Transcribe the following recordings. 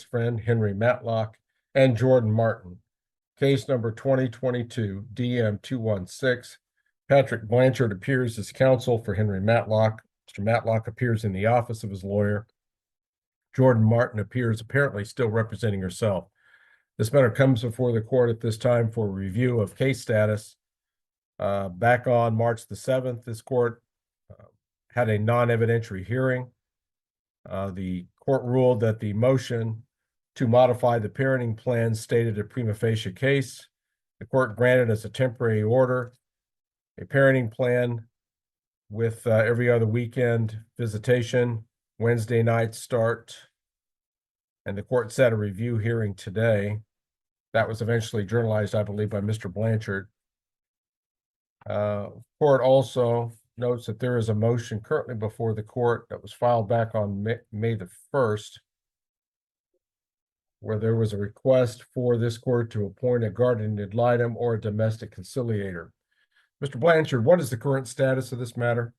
friend Henry Matlock, and Jordan Martin. Case number 2022 DM 216. Patrick Blanchard appears as counsel for Henry Matlock. Mr. Matlock appears in the office of his lawyer. Jordan Martin appears apparently still representing herself. This matter comes before the court at this time for review of case status. Back on March the 7th, this court had a non-evidentiary hearing. The court ruled that the motion to modify the parenting plan stated a prima facie case. The court granted as a temporary order a parenting plan with every other weekend visitation, Wednesday night start, and the court set a review hearing today. That was eventually journalized, I believe, by Mr. Blanchard. Court also notes that there is a motion currently before the court that was filed back on May the 1st, where there was a request for this court to appoint a guardian ad litem or a domestic conciliator. Mr. Blanchard, what is the current status of this matter?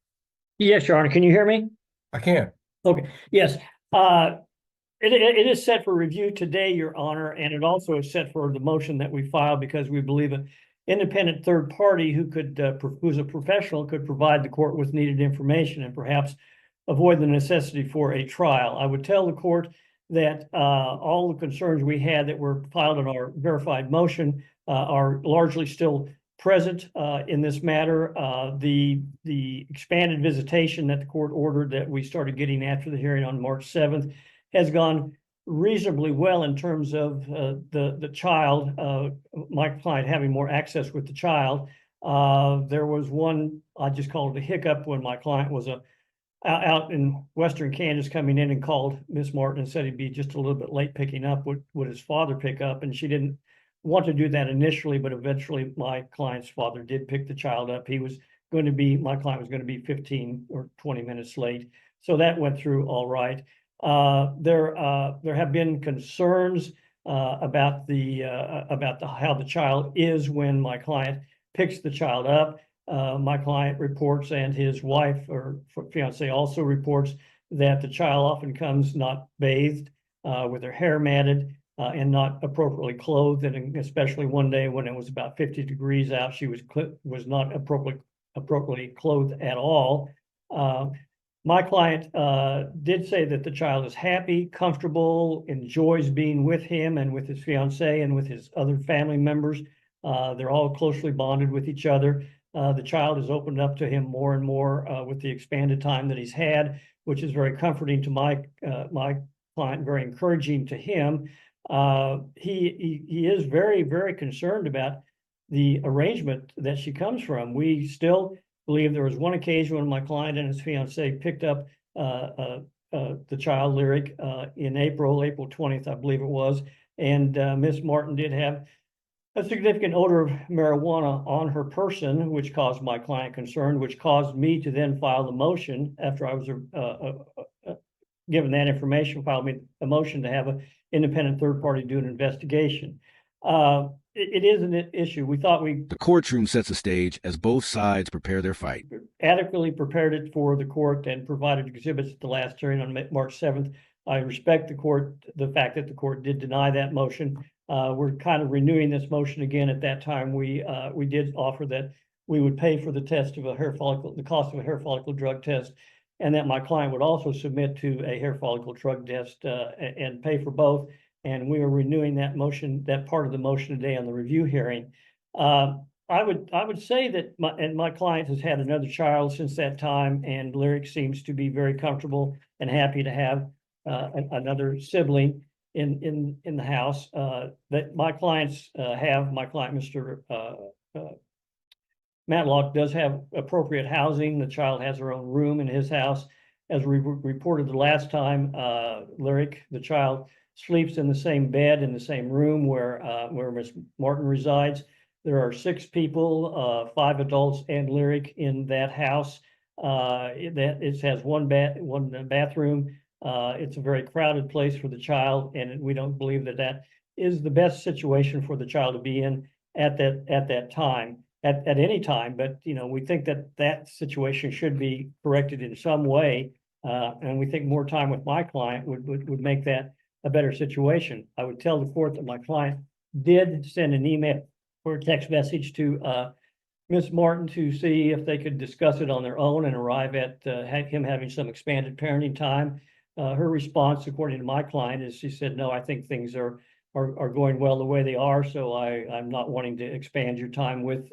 Yes, Your Honor. Can you hear me? I can. Okay. Yes. It is set for review today, Your Honor, and it also is set for the motion that we filed because we believe an independent third party who's a professional could provide the court with needed information and perhaps avoid the necessity for a trial. I would tell the court that all the concerns we had that were filed in our verified motion are largely still present in this matter. The expanded visitation that the court ordered that we started getting after the hearing on March 7th has gone reasonably well in terms of the child, my client having more access with the child. There was one, I just call it a hiccup, when my client was out in Western Kansas coming in and called Miss Martin and said he'd be just a little bit late picking up. Would his father pick up? And she didn't want to do that initially, but eventually my client's father did pick the child up. My client was going to be 15 or 20 minutes late. So that went through all right. There have been concerns about how the child is when my client picks the child up. My client reports, and his wife or fiance also reports, that the child often comes not bathed, with her hair matted, and not appropriately clothed. And especially one day when it was about 50 degrees out, she was not appropriately clothed at all. My client did say that the child is happy, comfortable, enjoys being with him and with his fiance and with his other family members. They're all closely bonded with each other. The child has opened up to him more and more with the expanded time that he's had, which is very comforting to my client, very encouraging to him. He is very, very concerned about the arrangement that she comes from. We still believe there was one occasion when my client and his fiance picked up the child, Lyric, in April 20th, I believe it was. And Miss Martin did have a significant odor of marijuana on her person, which caused my client concern, which caused me to then file the motion after I was given that information, filed me a motion to have an independent third party do an investigation. It is an issue. We thought The courtroom sets a stage as both sides prepare their fight. Adequately prepared it for the court and provided exhibits at the last hearing on March 7th. I respect the fact that the court did deny that motion. We're kind of renewing this motion again. At that time, we did offer that we would pay for the test of the cost of a hair follicle drug test, and that my client would also submit to a hair follicle drug test and pay for both. And we are renewing that motion, that part of the motion today on the review hearing. I would say that my client has had another child since that time, and Lyric seems to be very comfortable and happy to have another sibling in the house. That my clients have. My client, Mr. Matlock, does have appropriate housing. The child has her own room in his house. As we reported the last time, Lyric, the child, sleeps in the same bed in the same room where Miss Martin resides. There are 6 people, 5 adults and Lyric in that house. It has one bathroom. It's a very crowded place for the child, and we don't believe that is the best situation for the child to be in at that time, at any time. But we think that situation should be corrected in some way, and we think more time with my client would make that a better situation. I would tell the court that my client did send an email or a text message to Ms. Martin to see if they could discuss it on their own and arrive at him having some expanded parenting time. Her response, according to my client, is she said, no, I think things are going well the way they are, so I'm not wanting to expand your time with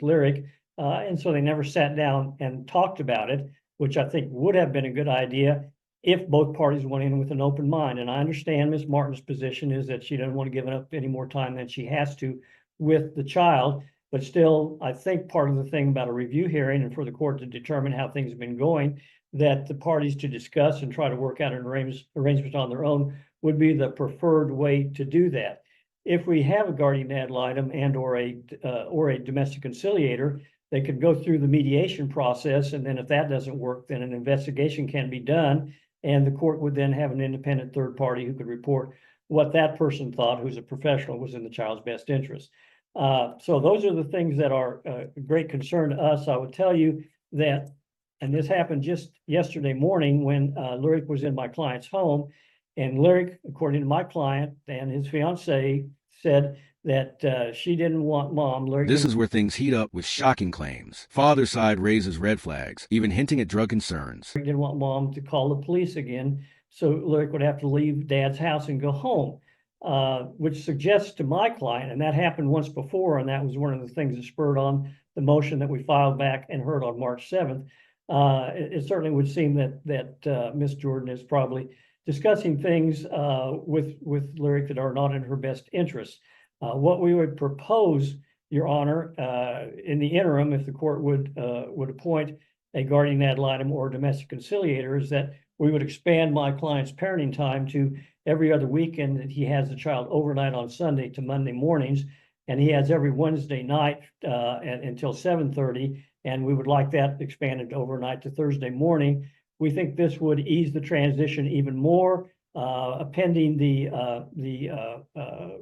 Lyric. And so they never sat down and talked about it, which I think would have been a good idea if both parties went in with an open mind. And I understand Ms. Martin's position is that she doesn't want to give up any more time than she has to with the child. But still, I think part of the thing about a review hearing and for the court to determine how things have been going, that the parties to discuss and try to work out an arrangement on their own would be the preferred way to do that. If we have a guardian ad litem and or a domestic conciliator, they could go through the mediation process, and then if that doesn't work, then an investigation can be done, and the court would then have an independent third party who could report what that person thought, who's a professional, was in the child's best interest. So those are the things that are a great concern to us. I would tell you that, and this happened just yesterday morning when Lyric was in my client's home, and Lyric, according to my client and his fiance, said that she didn't want mom. Lyric This is where things heat up with shocking claims. Father's side raises red flags, even hinting at drug concerns. didn't want mom to call the police again, so Lyric would have to leave dad's house and go home, which suggests to my client, and that happened once before, and that was one of the things that spurred on the motion that we filed back and heard on March 7th. It certainly would seem that Miss Jordan is probably discussing things with Lyric that are not in her best interest. What we would propose, Your Honor, in the interim, if the court would appoint a guardian ad litem or domestic conciliator, is that we would expand my client's parenting time to every other weekend that he has the child overnight on Sunday to Monday mornings, and he has every Wednesday night until 7:30, and we would like that expanded overnight to Thursday morning. We think this would ease the transition even more, pending the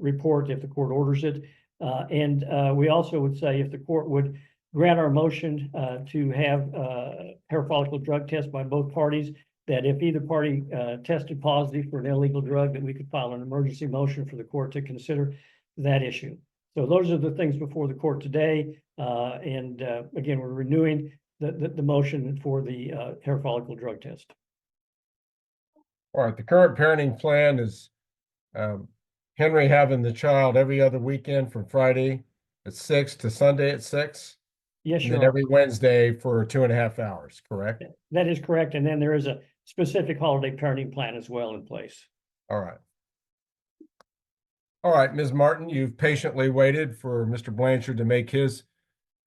report if the court orders it. And we also would say if the court would grant our motion to have hair follicle drug test by both parties, that if either party tested positive for an illegal drug, that we could file an emergency motion for the court to consider that issue. So those are the things before the court today. And again, we're renewing the motion for the hair follicle drug test. All right, the current parenting plan is Henry having the child every other weekend from Friday at 6 to Sunday at 6. Yes, And Your then Honor. every Wednesday for 2.5 hours, correct? That is correct. And then there is a specific holiday parenting plan as well in place. All right. All right, Ms. Martin, you've patiently waited for Mr. Blanchard to make his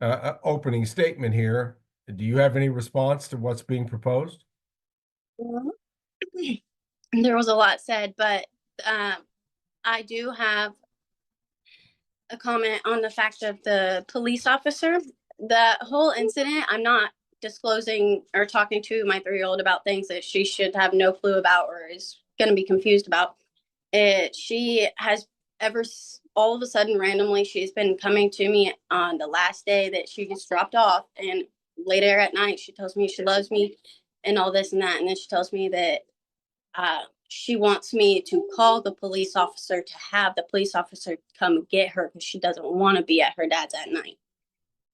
opening statement here. Do you have any response to what's being proposed? There was a lot said, but I do have a comment on the fact of the police officer. The whole incident, I'm not disclosing or talking to my 3-year-old about things that she should have no clue about or is going to be confused about. She has all of a sudden, randomly, she's been coming to me on the last day that she gets dropped off, and later at night, she tells me she loves me and all this and that. And then she tells me that she wants me to call the police officer to have the police officer come get her because she doesn't want to be at her dad's at night.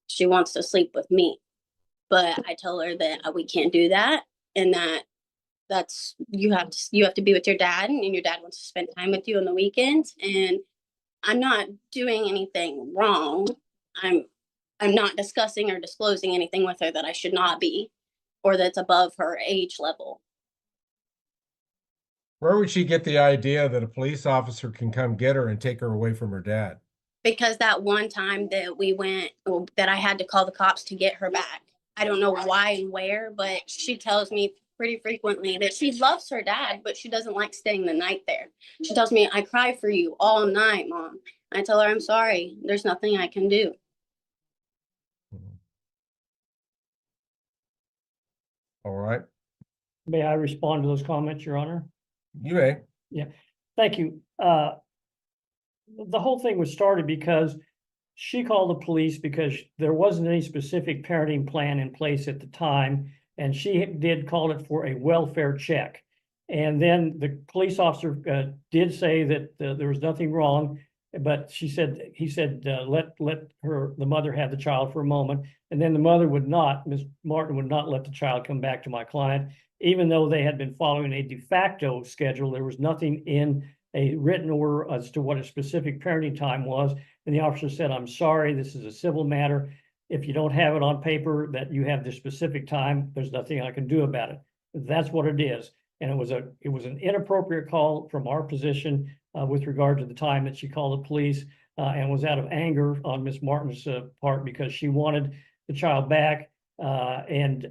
She wants to sleep with me. But I tell her that we can't do that, and that's you have to be with your dad, and your dad wants to spend time with you on the weekends. And I'm not doing anything wrong. I'm not discussing or disclosing anything with her that I should not be, or that's above her age level. Where would she get the idea that a police officer can come get her and take her away from her dad? Because that one time that we went, that I had to call the cops to get her back. I don't know why and where, but she tells me pretty frequently that she loves her dad, but she doesn't like staying the night there. She tells me, I cry for you all night, Mom. I tell her, I'm sorry. There's nothing I can do. All right. May I respond to those comments, Your Honor? You may. Thank you. The whole thing was started because she called the police because there wasn't any specific parenting plan in place at the time, and she did call it for a welfare check. And then the police officer did say that there was nothing wrong, but he said, let the mother have the child for a moment. And then the mother would not, Ms. Martin would not let the child come back to my client, even though they had been following a de facto schedule. There was nothing in a written order as to what a specific parenting time was. And the officer said, I'm sorry, this is a civil matter. If you don't have it on paper that you have the specific time, there's nothing I can do about it. That's what it is. And it was an inappropriate call from our position with regard to the time that she called the police and was out of anger on Miss Martin's part because she wanted the child back and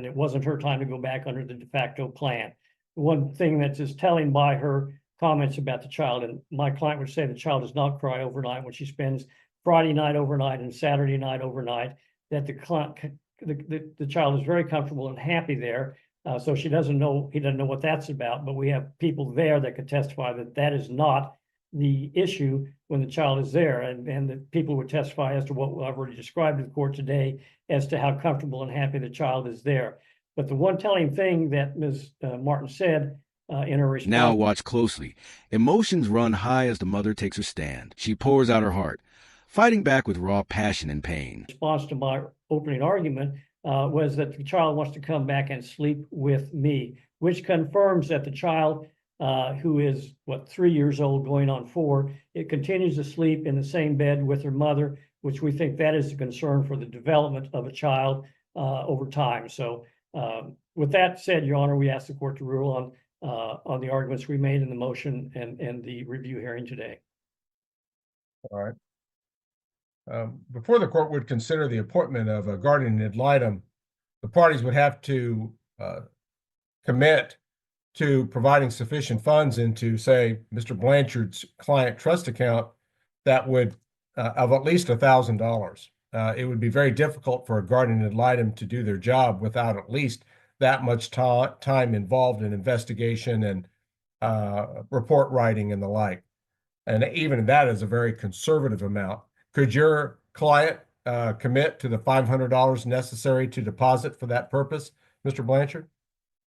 it wasn't her time to go back under the de facto plan. One thing that's just telling by her comments about the child, and my client would say the child does not cry overnight when she spends Friday night overnight and Saturday night overnight, that the child is very comfortable and happy there. So he doesn't know what that's about, but we have people there that could testify that that is not the issue when the child is there. And the people would testify as to what I've already described to the court today as to how comfortable and happy the child is there. But the one telling thing that Ms. Martin said in her response. Now watch closely. Emotions run high as the mother takes her stand. She pours out her heart, fighting back with raw passion and pain. Response to my opening argument was that the child wants to come back and sleep with me, which confirms that the child, who is 3 years old going on 4, it continues to sleep in the same bed with her mother, which we think that is a concern for the development of a child over time. So with that said, Your Honor, we ask the court to rule on the arguments we made in the motion and the review hearing today. All right. Before the court would consider the appointment of a guardian ad litem, the parties would have to commit to providing sufficient funds into, say, Mr. Blanchard's client trust account that would of at least $1,000. It would be very difficult for a guardian ad litem to do their job without at least that much time involved in investigation and report writing and the like. And even that is a very conservative amount. Could your client commit to the $500 necessary to deposit for that purpose, Mr. Blanchard?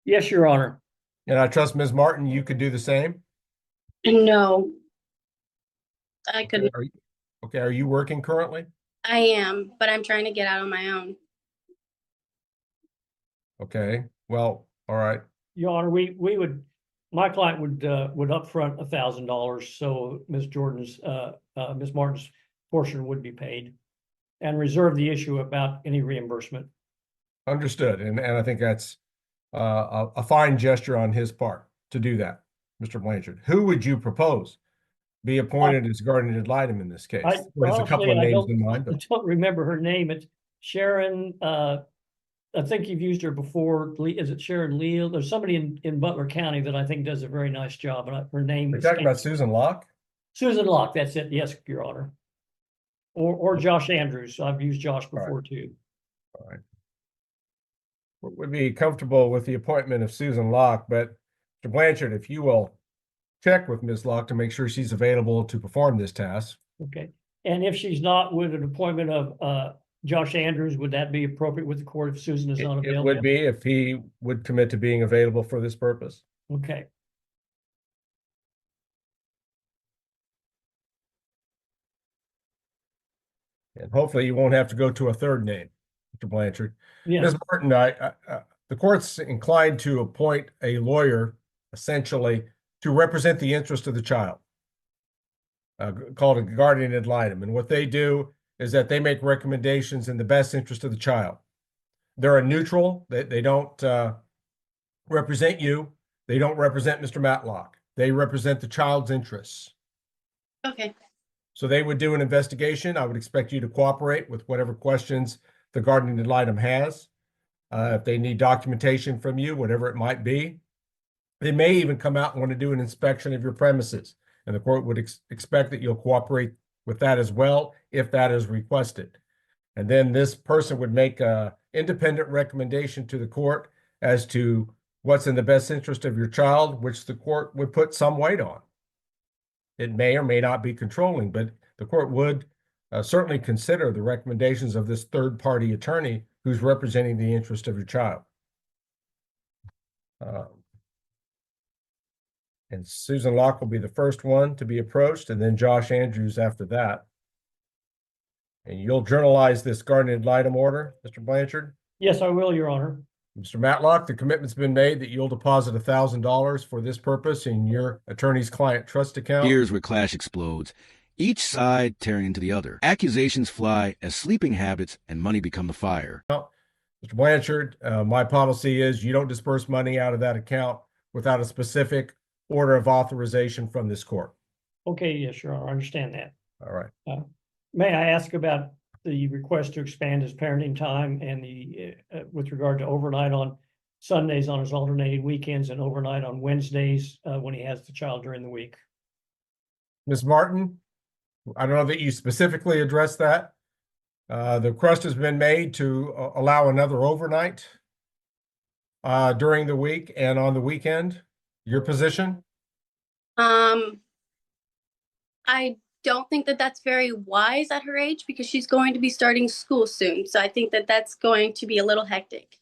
Yes, Your Honor. And I trust Ms. Martin, you could do the same? No, I couldn't. Okay, are you working currently? I am, but I'm trying to get out on my own. Okay, well, all right. Your Honor, my client would upfront $1,000, so Ms. Martin's portion would be paid, and reserve the issue about any reimbursement. Understood, and I think that's a fine gesture on his part to do that, Mr. Blanchard. Who would you propose be appointed as guardian ad litem in this case? There's a couple of names in mind, I but don't remember her name. It's Sharon. I think you've used her before. Is it Sharon Leal? There's somebody in Butler County that I think does a very nice job, and her name we're is talking about Susan Locke? Susan Locke. That's it. Yes, Your Honor. Or Josh Andrews. I've used Josh before too. All right. Would be comfortable with the appointment of Susan Locke, but Mr. Blanchard, if you will check with Ms. Locke to make sure she's available to perform this task. Okay. And if she's not, with an appointment of Josh Andrews, would that be appropriate with the court if Susan is not available? It would be if he would commit to being available for this purpose. Okay. And hopefully you won't have to go to a third name, Mr. Blanchard. Yeah. Ms. Martin, the court's inclined to appoint a lawyer essentially to represent the interest of the child, called a guardian ad litem. And what they do is that they make recommendations in the best interest of the child. They're a neutral. They don't represent you. They don't represent Mr. Matlock. They represent the child's interests. Okay. So they would do an investigation. I would expect you to cooperate with whatever questions the guardian ad litem has. If they need documentation from you, whatever it might be, they may even come out and want to do an inspection of your premises. And the court would expect that you'll cooperate with that as well, if that is requested. And then this person would make an independent recommendation to the court as to what's in the best interest of your child, which the court would put some weight on. It may or may not be controlling, but the court would certainly consider the recommendations of this third-party attorney who's representing the interest of your child. And Susan Locke will be the first one to be approached, and then Josh Andrews after that. And you'll journalize this guardian ad litem order, Mr. Blanchard? Yes, I will, Your Honor. Mr. Matlock, the commitment's been made that you'll deposit $1,000 for this purpose in your attorney's client trust account. Here's where clash explodes, each side tearing into the other. Accusations fly as sleeping habits and money become the fire. Mr. Blanchard, my policy is you don't disperse money out of that account without a specific order of authorization from this court. Okay, yes, Your Honor, I understand that. All right. May I ask about the request to expand his parenting time and the, with regard to overnight on Sundays on his alternating weekends and overnight on Wednesdays, when he has the child during the week? Ms. Martin, I don't know that you specifically addressed that. The request has been made to allow another overnight during the week and on the weekend. Your position? I don't think that that's very wise at her age because she's going to be starting school soon. So I think that that's going to be a little hectic.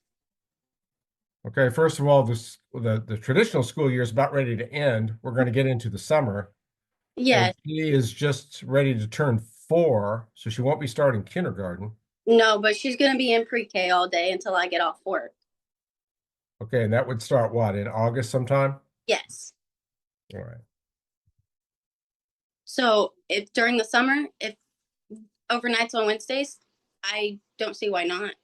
Okay, first of all, the traditional school year is about ready to end. We're going to get into the summer. Yes. And she is just ready to turn 4, so she won't be starting kindergarten. No, but she's going to be in pre-K all day until I get off work. Okay, and that would start what, in August sometime? Yes. All right. So if during the summer, if overnights on Wednesdays, I don't see why not.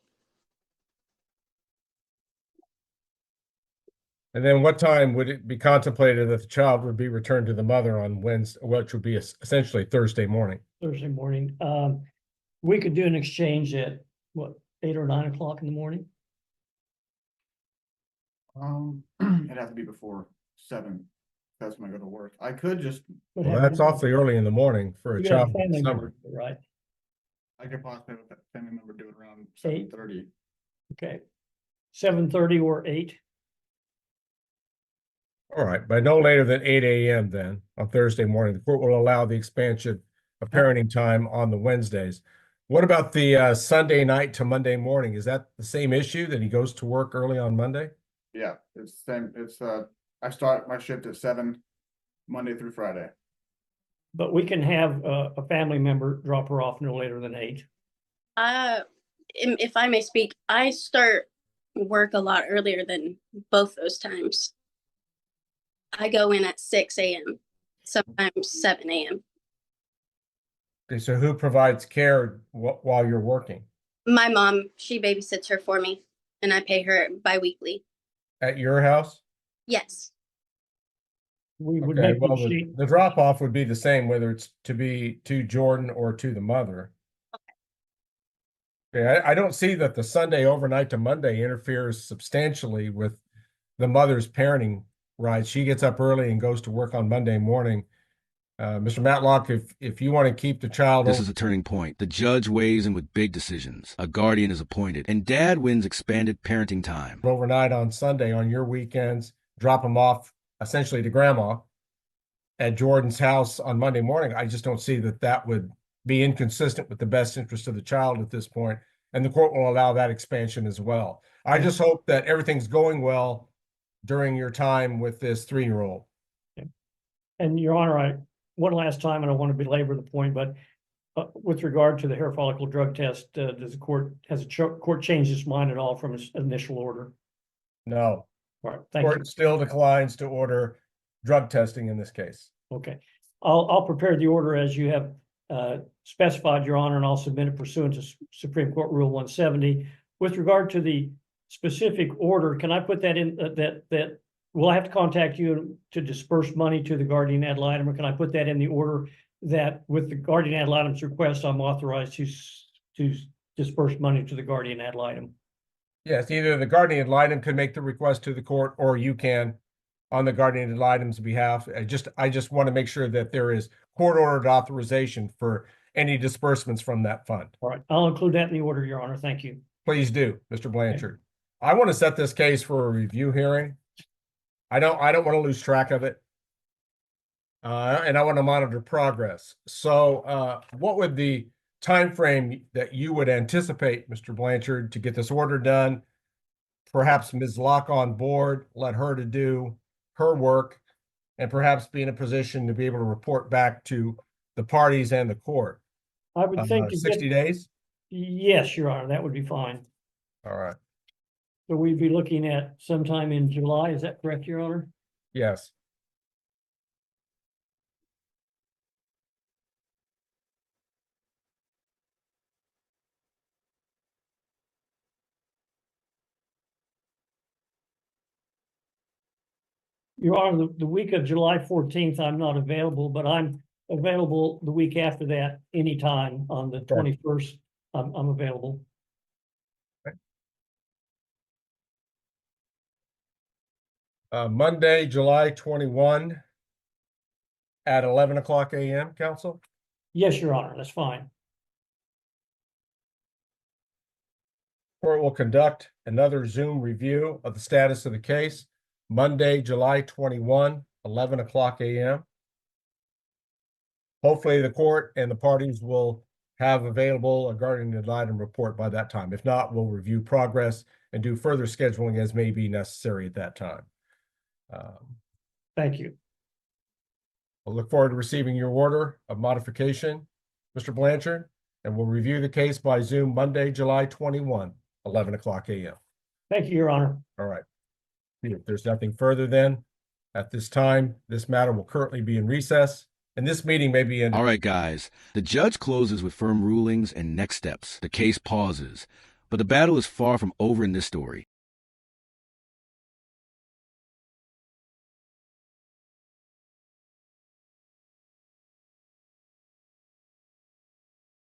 And then what time would it be contemplated that the child would be returned to the mother on Wednesday, which would be essentially Thursday morning? Thursday morning. We could do an exchange at what, 8 or 9 o'clock in the morning? It'd have to be before 7. That's when I go to work. I could just, Would Well, have- that's awfully early in the morning for a you could have child in family the member, summer. right? I could possibly have a family member do it around 8. 7:30. Okay. 7:30 or 8? All right, by no later than 8 a.m. then on Thursday morning. The court will allow the expansion of parenting time on the Wednesdays. What about the Sunday night to Monday morning? Is that the same issue that he goes to work early on Monday? Yeah, it's the same. It's I start my shift at 7 Monday through Friday. But we can have a family member drop her off no later than 8. If I may speak, I start work a lot earlier than both those times. I go in at 6 a.m., sometimes 7 a.m. Okay, so who provides care while you're working? My mom, she babysits her for me, and I pay her bi-weekly. At your house? Yes. We would Okay, make well, the the drop off would be the same, whether it's to be to Jordan or to the mother. Okay, I don't see that the Sunday overnight to Monday interferes substantially with the mother's parenting rights. She gets up early and goes to work on Monday morning. Mr. Matlock, if you want to keep the child This is a turning point. The judge weighs in with big decisions. A guardian is appointed, and Dad wins expanded parenting time. overnight on Sunday on your weekends, drop them off essentially to grandma at Jordan's house on Monday morning, I just don't see that that would be inconsistent with the best interest of the child at this point, and the court will allow that expansion as well. I just hope that everything's going well during your time with this 3-year-old. And Your Honor, one last time, and I want to belabor the point, but with regard to the hair follicle drug test, has the court changed its mind at all from its initial order? No, All right, thank you. court still declines to order drug testing in this case. Okay, I'll prepare the order as you have specified, Your Honor, and I'll submit it pursuant to Supreme Court Rule 170. With regard to the specific order, can I put that in, that will I have to contact you to disperse money to the guardian ad litem, or can I put that in the order that with the guardian ad litem's request, I'm authorized to disperse money to the guardian ad litem? Yes, either the guardian ad litem can make the request to the court, or you can on the guardian ad litem's behalf. I just want to make sure that there is court-ordered authorization for any disbursements from that fund. All right, I'll include that in the order, Your Honor. Thank you. Please do, Mr. Blanchard. I want to set this case for a review hearing. I don't want to lose track of it. And I want to monitor progress. So what would the time frame that you would anticipate, Mr. Blanchard, to get this order done? Perhaps Ms. Locke on board, let her to do her work, and perhaps be in a position to be able to report back to the parties and the court. I would think to 60 get, days? yes, Your Honor, that would be fine. All right, So we'd be looking at sometime in July, is that correct, Your Honor? yes. Your Honor, the week of July 14th, I'm not available, but I'm available the week after that, anytime on the 21st. I'm available. Monday, July 21 at 11 o'clock a.m., counsel? Yes, Your Honor, that's fine. Court will conduct another Zoom review of the status of the case, Monday, July 21, 11 o'clock a.m. Hopefully, the court and the parties will have available a guardian ad litem report by that time. If not, we'll review progress and do further scheduling as may be necessary at that time. Thank you. I'll look forward to receiving your order of modification, Mr. Blanchard, and we'll review the case by Zoom Monday, July 21, 11 o'clock a.m. Thank you, Your Honor. All right. If there's nothing further then, at this time, this matter will currently be in recess, and this meeting may be ended. All right, guys. The judge closes with firm rulings and next steps. The case pauses. But the battle is far from over in this story.